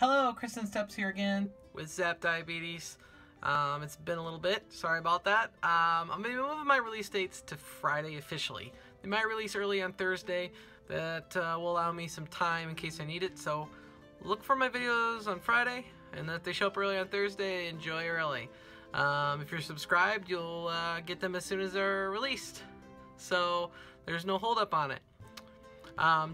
Hello, Kristen Steps here again with Zap Diabetes. It's been a little bit, sorry about that. I'm going to be moving my release dates to Friday officially. They might release early on Thursday. That will allow me some time in case I need it. So look for my videos on Friday, and if they show up early on Thursday, enjoy early. If you're subscribed, you'll get them as soon as they're released. So there's no hold up on it.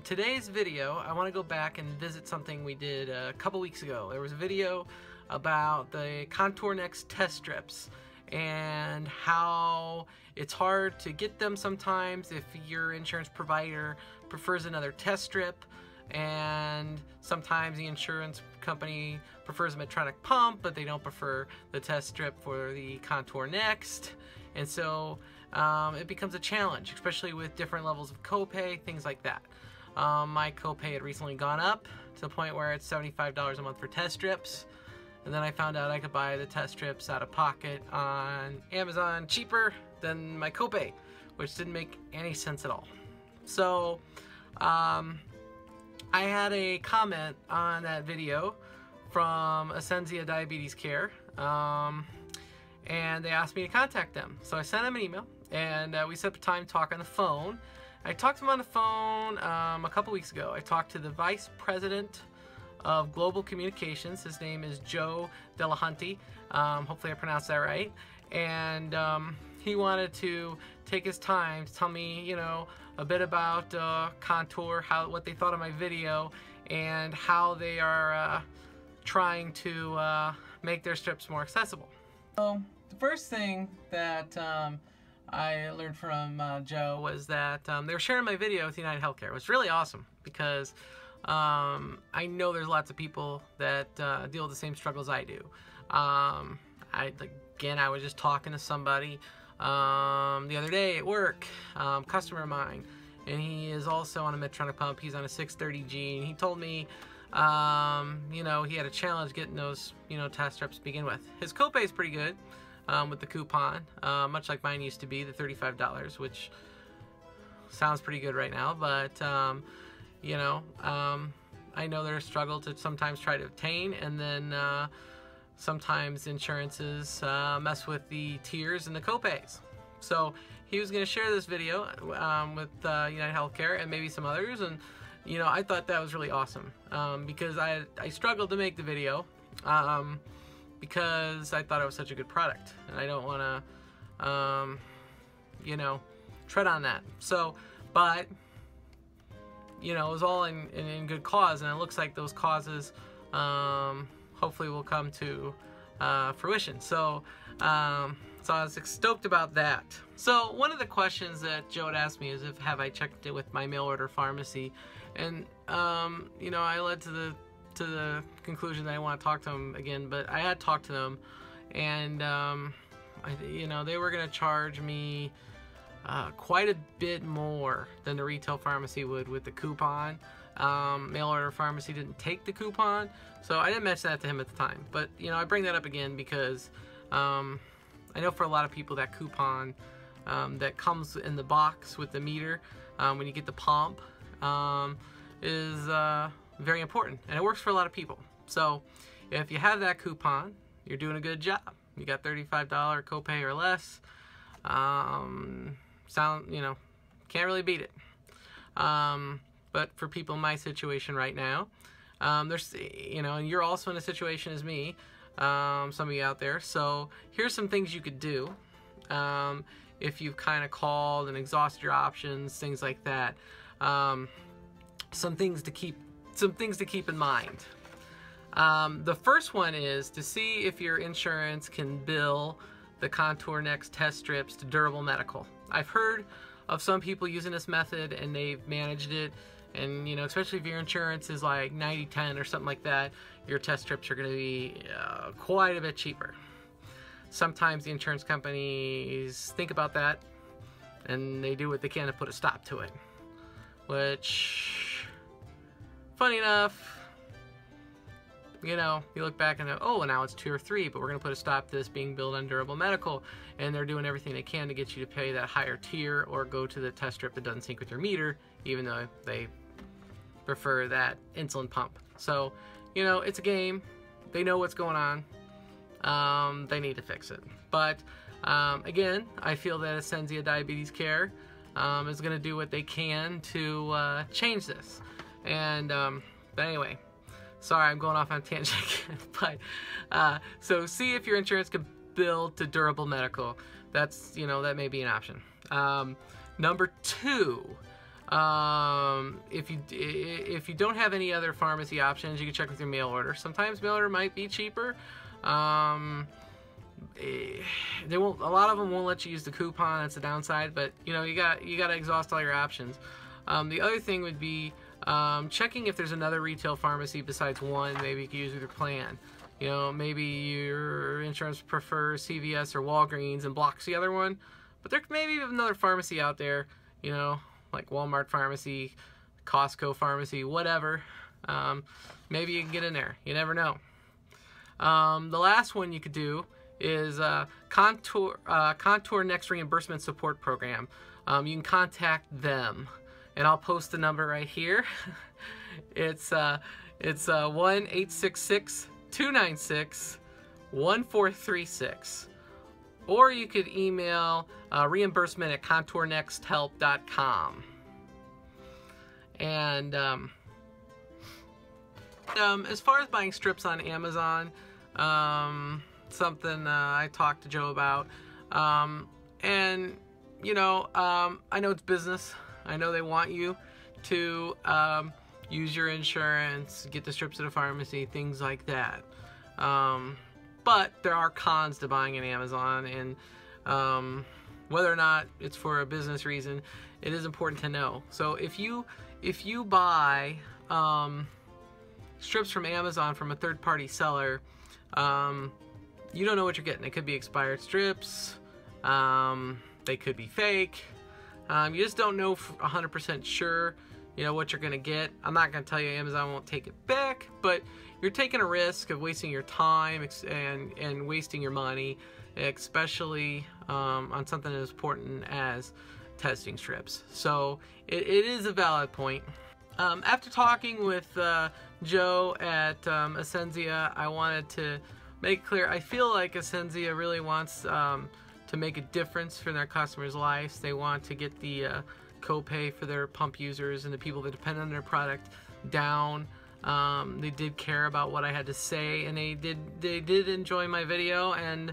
Today's video, I want to go back and visit something we did a couple weeks ago. There was a video about the Contour Next test strips and how it's hard to get them sometimes if your insurance provider prefers another test strip, and sometimes the insurance company prefers a Medtronic pump but they don't prefer the test strip for the Contour Next, and so it becomes a challenge, especially with different levels of copay, things like that. My copay had recently gone up to the point where it's $75 a month for test strips, and then I found out I could buy the test strips out of pocket on Amazon cheaper than my copay, which didn't make any sense at all. So I had a comment on that video from Ascensia Diabetes Care, and they asked me to contact them. So I sent them an email, and we set up a time to talk on the phone. I talked to them on the phone a couple weeks ago. I talked to the Vice President of Global Communications. His name is Joe Delahunty. Hopefully I pronounced that right. And he wanted to take his time to tell me, you know, a bit about Contour, what they thought of my video, and how they are trying to make their strips more accessible. So the first thing that I learned from Joe was that they were sharing my video with UnitedHealthcare. It was really awesome because I know there's lots of people that deal with the same struggles I do. Again, I was just talking to somebody the other day at work, customer of mine, and he is also on a Medtronic pump. He's on a 630G, and he told me, you know, he had a challenge getting those, you know, test strips to begin with. His copay is pretty good with the coupon, much like mine used to be, the $35, which sounds pretty good right now, but you know, I know there's a struggle to sometimes try to obtain, and then sometimes insurances mess with the tiers and the copays. So he was going to share this video with UnitedHealthcare and maybe some others, and you know, I thought that was really awesome because I struggled to make the video because I thought it was such a good product, and I don't want to you know, tread on that. So, but you know, it was all in good cause, and it looks like those causes hopefully will come to fruition. So so I was stoked about that. So one of the questions that Joe had asked me is have I checked it with my mail order pharmacy, and you know, I led to the conclusion that I want to talk to them again, but I had talked to them, and you know, they were going to charge me quite a bit more than the retail pharmacy would with the coupon. Mail order pharmacy didn't take the coupon, so I didn't mention that to him at the time. But you know, I bring that up again because I know for a lot of people that coupon that comes in the box with the meter when you get the pump is very important, and it works for a lot of people. So if you have that coupon, you're doing a good job. You got $35 copay or less. You know, can't really beat it. But for people in my situation right now, there's, you know, and you're also in a situation as me, some of you out there. So here's some things you could do if you've kind of called and exhausted your options, things like that. Some things to keep in mind. The first one is to see if your insurance can bill the Contour Next test strips to Durable Medical. I've heard of some people using this method and they've managed it, and you know, especially if your insurance is like 90/10 or something like that, your test strips are going to be quite a bit cheaper. Sometimes the insurance companies think about that and they do what they can to put a stop to it, which, funny enough, you know, you look back and go, oh, now it's 2 or 3, but we're going to put a stop to this being billed on Durable Medical, and they're doing everything they can to get you to pay that higher tier or go to the test strip that doesn't sync with your meter, even though they prefer that insulin pump. So you know, it's a game. They know what's going on. They need to fix it. But again, I feel that Ascensia Diabetes Care is going to do what they can to change this. And but anyway, sorry, I'm going off on a tangent again. But so see if your insurance can bill to Durable Medical. That's, you know, that may be an option. Number 2, if you don't have any other pharmacy options, you can check with your mail order. Sometimes mail order might be cheaper. They won't. A lot of them won't let you use the coupon. That's the downside. But you know, you got to exhaust all your options. The other thing would be checking if there's another retail pharmacy besides one. Maybe you could use with your plan. You know, maybe your insurance prefers CVS or Walgreens and blocks the other one. But there may be another pharmacy out there, you know, like Walmart Pharmacy, Costco Pharmacy, whatever. Maybe you can get in there. You never know. The last one you could do is Contour Next Reimbursement Support Program. You can contact them, and I'll post the number right here. It's 1-866-296-1436. Or you could email reimbursement@contournexthelp.com. And as far as buying strips on Amazon, something I talked to Joe about, and you know, I know it's business. I know they want you to use your insurance, get the strips at a pharmacy, things like that. But there are cons to buying on Amazon, and whether or not it's for a business reason, it is important to know. So if you buy strips from Amazon from a third-party seller, you don't know what you're getting. It could be expired strips. They could be fake. You just don't know 100% sure, you know, what you're gonna get. I'm not gonna tell you Amazon won't take it back, but you're taking a risk of wasting your time and wasting your money, especially on something as important as testing strips. So it is a valid point. After talking with Joe at Ascensia, I wanted to make clear, I feel like Ascensia really wants to make a difference for their customers' lives. They want to get the copay for their pump users and the people that depend on their product down. They did care about what I had to say, and they did enjoy my video, and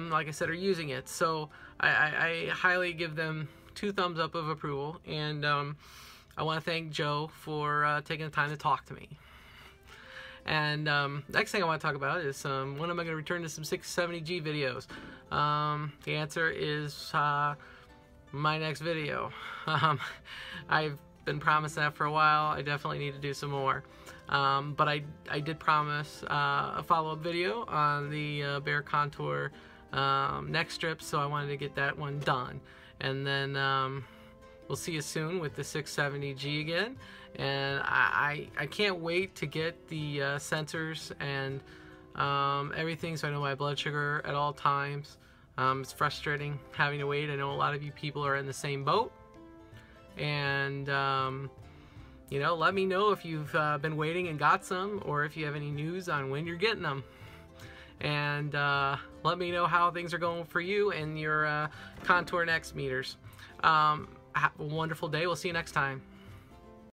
like I said, are using it. So I highly give them 2 thumbs up of approval, and I want to thank Joe for taking the time to talk to me. And next thing I want to talk about is when am I going to return to some 670G videos? The answer is my next video. I've been promised that for a while. I definitely need to do some more. But I did promise a follow-up video on the Bayer Contour neck strips, so I wanted to get that one done. And then we'll see you soon with the 670G again. And I can't wait to get the sensors and everything, so I know my blood sugar at all times. It's frustrating having to wait. I know a lot of you people are in the same boat. And you know, let me know if you've been waiting and got some, or if you have any news on when you're getting them. And let me know how things are going for you and your Contour Next meters. Have a wonderful day. We'll see you next time.